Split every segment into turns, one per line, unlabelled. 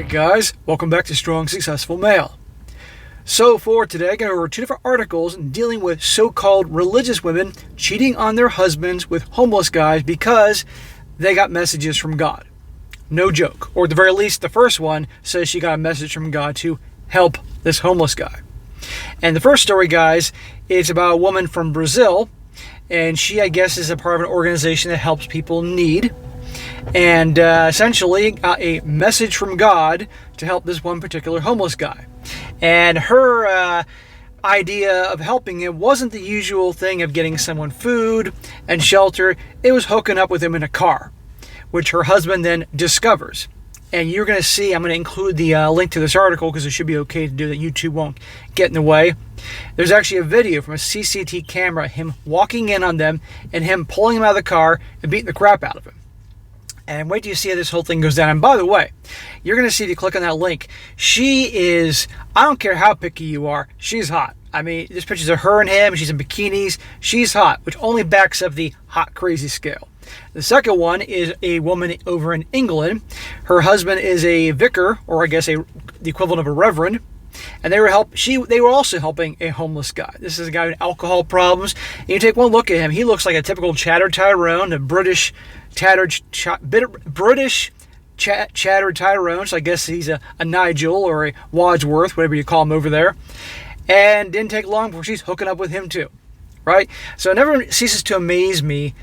guys, welcome back to Strong Successful Male. So for today, I'm going to go over two different articles dealing with so-called religious women cheating on their husbands with homeless guys because they got messages from God. No joke. Or at the very least, the first one says she got a message from God to help this homeless guy. And the first story, guys, is about a woman from Brazil, and she, I guess, is a part of an organization that helps people in need. And essentially got a message from God to help this one particular homeless guy. And her idea of helping him wasn't the usual thing of getting someone food and shelter. It was hooking up with him in a car, which her husband then discovers. And you're going to see, I'm going to include the link to this article because it should be okay to do that. YouTube won't get in the way. There's actually a video from a CCTV camera, him walking in on them and him pulling him out of the car and beating the crap out of him. And wait till you see how this whole thing goes down. And by the way, you're going to see if you click on that link, she is, I don't care how picky you are, she's hot. I mean, there's pictures of her and him, she's in bikinis, she's hot, which only backs up the hot crazy scale. The second one is a woman over in England. Her husband is a vicar, or I guess the equivalent of a reverend. And they were also helping a homeless guy. This is a guy with alcohol problems. And you take one look at him, he looks like a typical Chatter Tyrone, a British Chatter Tyrone. So I guess he's a Nigel or a Wadsworth, whatever you call him over there. And didn't take long before she's hooking up with him too, right? So it never ceases to amaze me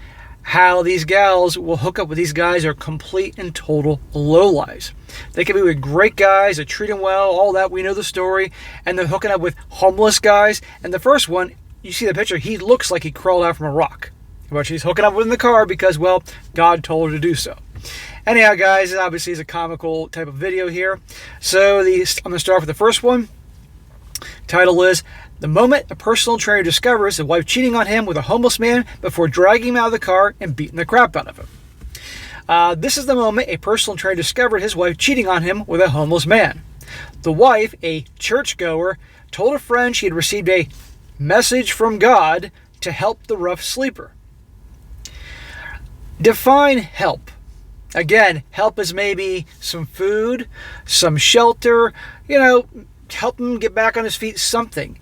how these gals will hook up with these guys who are complete and total lowlives. They can be with great guys that treat them well, all that, we know the story, and they're hooking up with homeless guys. And the first one, you see the picture, he looks like he crawled out from a rock. But she's hooking up with him in the car because, well, God told her to do so. Anyhow, guys, it obviously is a comical type of video here. So I'm going to start with the first one. Title is, The Moment a Personal Trainer Discovers the Wife Cheating on Him with a Homeless Man Before Dragging Him Out of the Car and Beating the Crap Out of Him. This is the moment a personal trainer discovered his wife cheating on him with a homeless man. The wife, a churchgoer, told a friend she had received a message from God to help the rough sleeper. Define help. Again, help is maybe some food, some shelter, help him get back on his feet, something.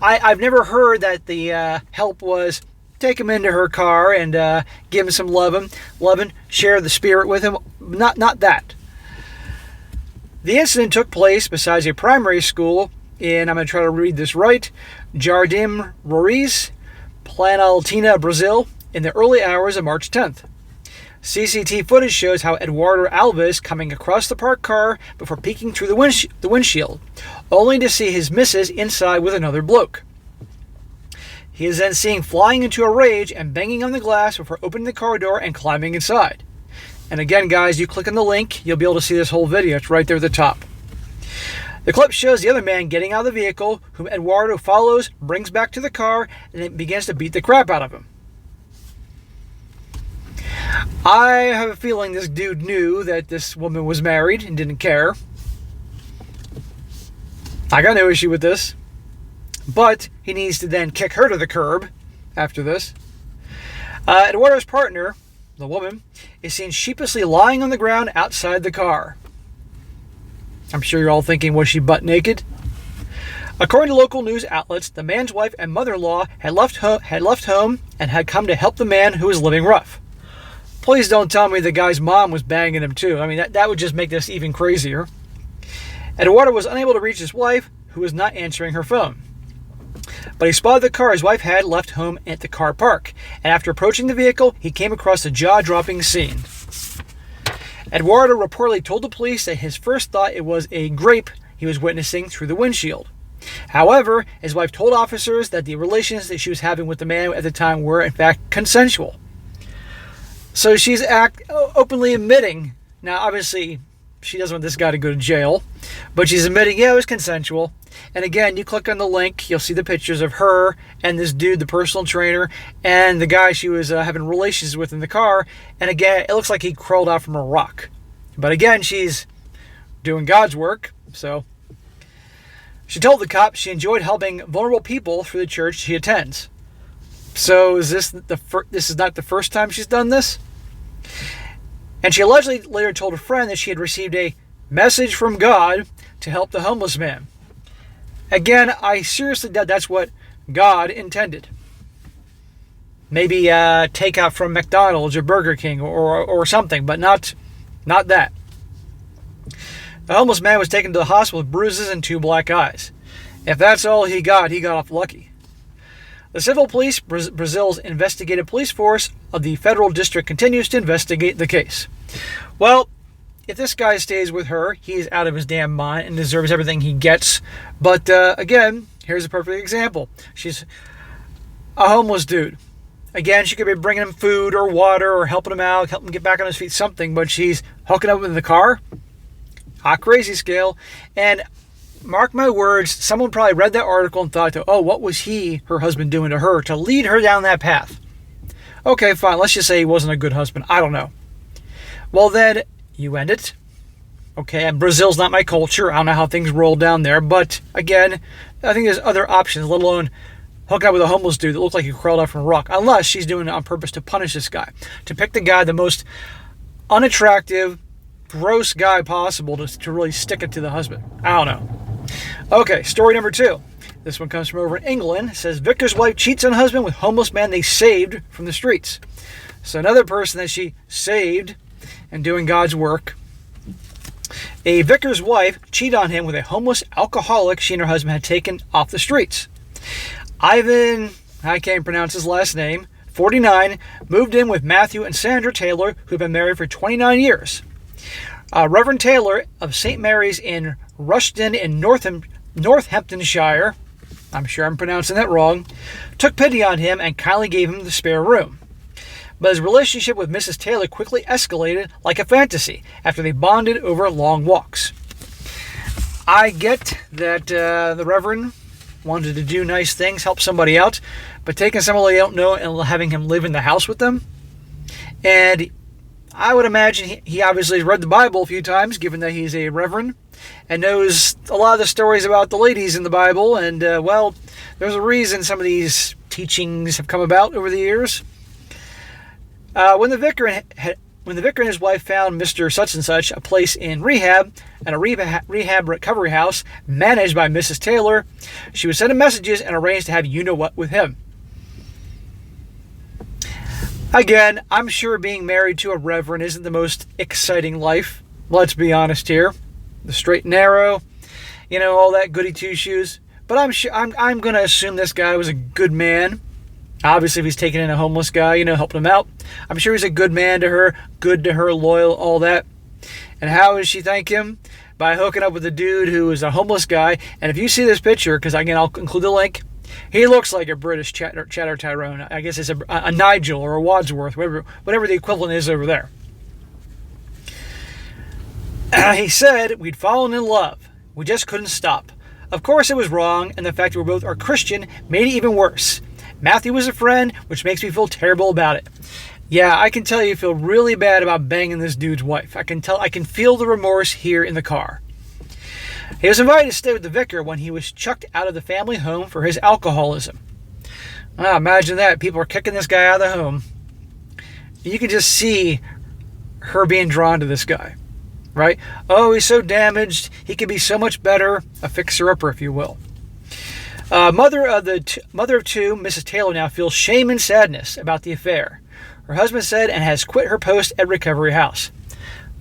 I've never heard that the help was take him into her car and give him some loving, share the spirit with him. Not that. The incident took place besides a primary school in, I'm going to try to read this right, Jardim Roriz, Planaltina, Brazil, in the early hours of March 10th. CCTV footage shows how Eduardo Alves coming across the parked car before peeking through the windshield, only to see his missus inside with another bloke. He is then seen flying into a rage and banging on the glass before opening the car door and climbing inside. And again, guys, you click on the link, you'll be able to see this whole video. It's right there at the top. The clip shows the other man getting out of the vehicle, whom Eduardo follows, brings back to the car, and then begins to beat the crap out of him. I have a feeling this dude knew that this woman was married and didn't care. I got no issue with this. But he needs to then kick her to the curb after this. Eduardo's partner, the woman, is seen sheepishly lying on the ground outside the car. I'm sure you're all thinking, was she butt naked? According to local news outlets, the man's wife and mother-in-law had left home and had come to help the man who was living rough. Please don't tell me the guy's mom was banging him too. I mean, that would just make this even crazier. Eduardo was unable to reach his wife, who was not answering her phone. But he spotted the car his wife had left home at the car park, and after approaching the vehicle, he came across a jaw-dropping scene. Eduardo reportedly told the police that his first thought it was a grape he was witnessing through the windshield. However, his wife told officers that the relations that she was having with the man at the time were, in fact, consensual. So she's openly admitting, now obviously she doesn't want this guy to go to jail, but she's admitting, yeah, it was consensual. And again, you click on the link, you'll see the pictures of her and this dude, the personal trainer, and the guy she was having relations with in the car. And again, it looks like he crawled out from a rock. But again, she's doing God's work. So she told the cops she enjoyed helping vulnerable people through the church she attends. So is this is not the first time she's done this? And she allegedly later told a friend that she had received a message from God to help the homeless man. Again, I seriously doubt that's what God intended. Maybe takeout from McDonald's or Burger King or something, but not that. The homeless man was taken to the hospital with bruises and 2 black eyes. If that's all he got off lucky. The civil police, Brazil's investigative police force of the federal district, continues to investigate the case. Well, if this guy stays with her, he's out of his damn mind and deserves everything he gets. But again, here's a perfect example. She's a homeless dude. Again, she could be bringing him food or water or helping him out, helping him get back on his feet, something, but she's hooking up in the car. Hot crazy scale. And mark my words, someone probably read that article and thought, oh, what was her husband, doing to her to lead her down that path? Okay, fine. Let's just say he wasn't a good husband. I don't know. Well, then you end it. Okay, and Brazil's not my culture. I don't know how things roll down there. But again, I think there's other options, let alone hooking up with a homeless dude that looked like he crawled out from a rock. Unless she's doing it on purpose to punish this guy. To pick the guy, the most unattractive, gross guy possible to really stick it to the husband. I don't know. Okay, story number 2. This one comes from over in England. It says, vicar's wife cheats on husband with homeless man they saved from the streets. So another person that she saved and doing God's work. A vicar's wife cheated on him with a homeless alcoholic she and her husband had taken off the streets. Ivan, I can't pronounce his last name, 49, moved in with Matthew and Sandra Taylor, who had been married for 29 years. Reverend Taylor of St. Mary's in Rushden in Northamptonshire, I'm sure I'm pronouncing that wrong, took pity on him and kindly gave him the spare room. But his relationship with Mrs. Taylor quickly escalated like a fantasy after they bonded over long walks. I get that the Reverend wanted to do nice things, help somebody out, but taking somebody they don't know and having him live in the house with them. And I would imagine he obviously has read the Bible a few times, given that he's a reverend, and knows a lot of the stories about the ladies in the Bible. And, well, there's a reason some of these teachings have come about over the years. When the vicar and his wife found Mr. Such and Such a place in rehab, and a rehab recovery house managed by Mrs. Taylor, she was sending messages and arranged to have you-know-what with him. Again, I'm sure being married to a reverend isn't the most exciting life. Let's be honest here. The straight and narrow, all that goody two-shoes. But I'm going to assume this guy was a good man. Obviously, if he's taking in a homeless guy, helping him out. I'm sure he's a good man to her, good to her, loyal, all that. And how does she thank him? By hooking up with a dude who is a homeless guy. And if you see this picture, because again, I'll include the link, he looks like a British chatter Tyrone. I guess it's a Nigel or a Wadsworth, whatever the equivalent is over there. He said, we'd fallen in love. We just couldn't stop. Of course it was wrong, and the fact that we both are Christian made it even worse. Matthew was a friend, which makes me feel terrible about it. Yeah, I can tell you feel really bad about banging this dude's wife. I can feel the remorse here in the car. He was invited to stay with the vicar when he was chucked out of the family home for his alcoholism. Imagine that. People are kicking this guy out of the home. You can just see her being drawn to this guy, right? Oh, he's so damaged. He could be so much better. A fixer-upper, if you will. Mother of two, Mrs. Taylor now feels shame and sadness about the affair. Her husband said and has quit her post at recovery house.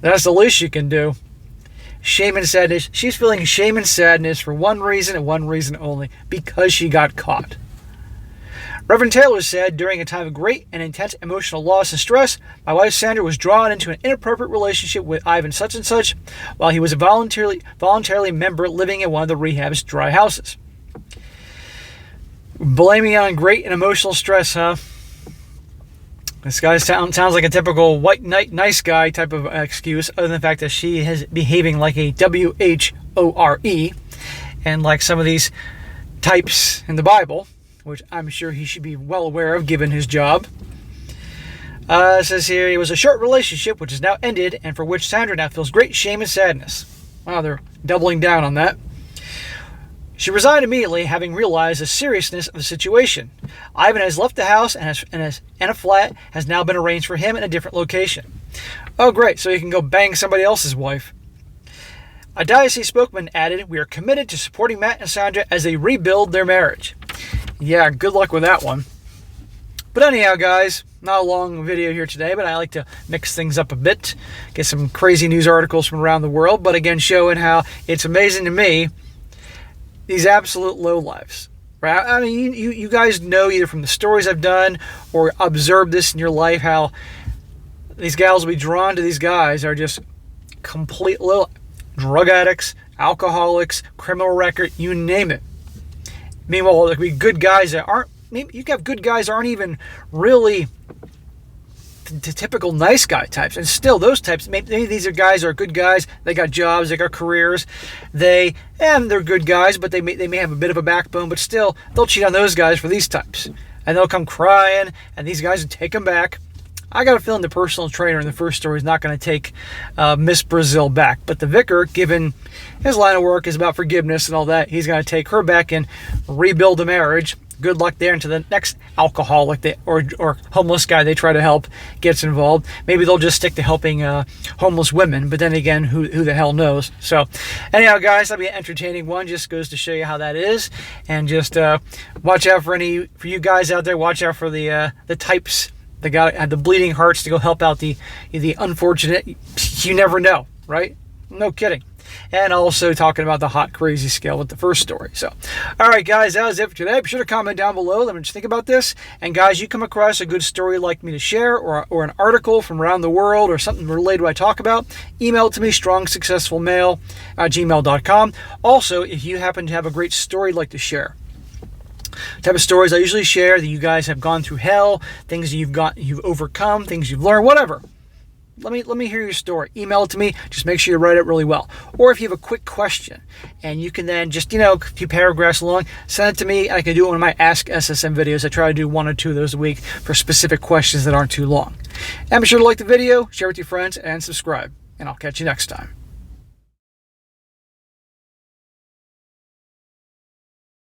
That's the least you can do. Shame and sadness. She's feeling shame and sadness for one reason and one reason only, because she got caught. Reverend Taylor said, during a time of great and intense emotional loss and stress, my wife Sandra was drawn into an inappropriate relationship with Ivan such and such while he was a voluntarily member living in one of the rehab's dry houses. Blaming on great and emotional stress, huh? This guy sounds like a typical white knight, nice guy type of excuse, other than the fact that she is behaving like a W-H-O-R-E, and like some of these types in the Bible, which I'm sure he should be well aware of given his job. It says here, it was a short relationship which is now ended, and for which Sandra now feels great shame and sadness. Wow, they're doubling down on that. She resigned immediately, having realized the seriousness of the situation. Ivan has left the house, and a flat has now been arranged for him in a different location. Oh, great, so he can go bang somebody else's wife. A diocese spokesman added, "We are committed to supporting Matt and Sandra as they rebuild their marriage." Yeah, good luck with that one. But anyhow, guys, not a long video here today, but I like to mix things up a bit, get some crazy news articles from around the world, but again, showing how it's amazing to me, these absolute lowlifes. Right? I mean, you guys know either from the stories I've done or observed this in your life, how these gals will be drawn to these guys are just complete low drug addicts, alcoholics, criminal record, you name it. Meanwhile, there could be good guys that aren't, maybe you have good guys that aren't even really the typical nice guy types, and still those types, maybe these are guys are good guys, they got jobs, they got careers, they're good guys, but they may have a bit of a backbone, but still they'll cheat on those guys for these types, and they'll come crying, and these guys will take them back. I got a feeling the personal trainer in the first story is not going to take Miss Brazil back, but the vicar, given his line of work is about forgiveness and all that, he's going to take her back and rebuild the marriage. Good luck there until the next alcoholic or homeless guy they try to help gets involved. Maybe they'll just stick to helping homeless women, but then again, who the hell knows? So anyhow, guys, that'll be an entertaining one. Just goes to show you how that is. And just watch out for you guys out there, watch out for the types that got the bleeding hearts to go help out the unfortunate. You never know, right? No kidding. And also talking about the hot crazy scale with the first story. So, all right, guys, that was it for today. Be sure to comment down below. Let me just think about this. And guys, you come across a good story you'd like me to share, or an article from around the world, or something related to what I talk about, email it to me, strongsuccessfulmale@gmail.com. Also, if you happen to have a great story you'd like to share, type of stories I usually share that you guys have gone through hell, things you've overcome, things you've learned, whatever. Let me hear your story. Email it to me. Just make sure you write it really well. Or if you have a quick question and you can then just, a few paragraphs long, send it to me. I can do it in one of my Ask SSM videos. I try to do 1 or 2 of those a week for specific questions that aren't too long. And be sure to like the video, share with your friends, and subscribe. And I'll catch you next time.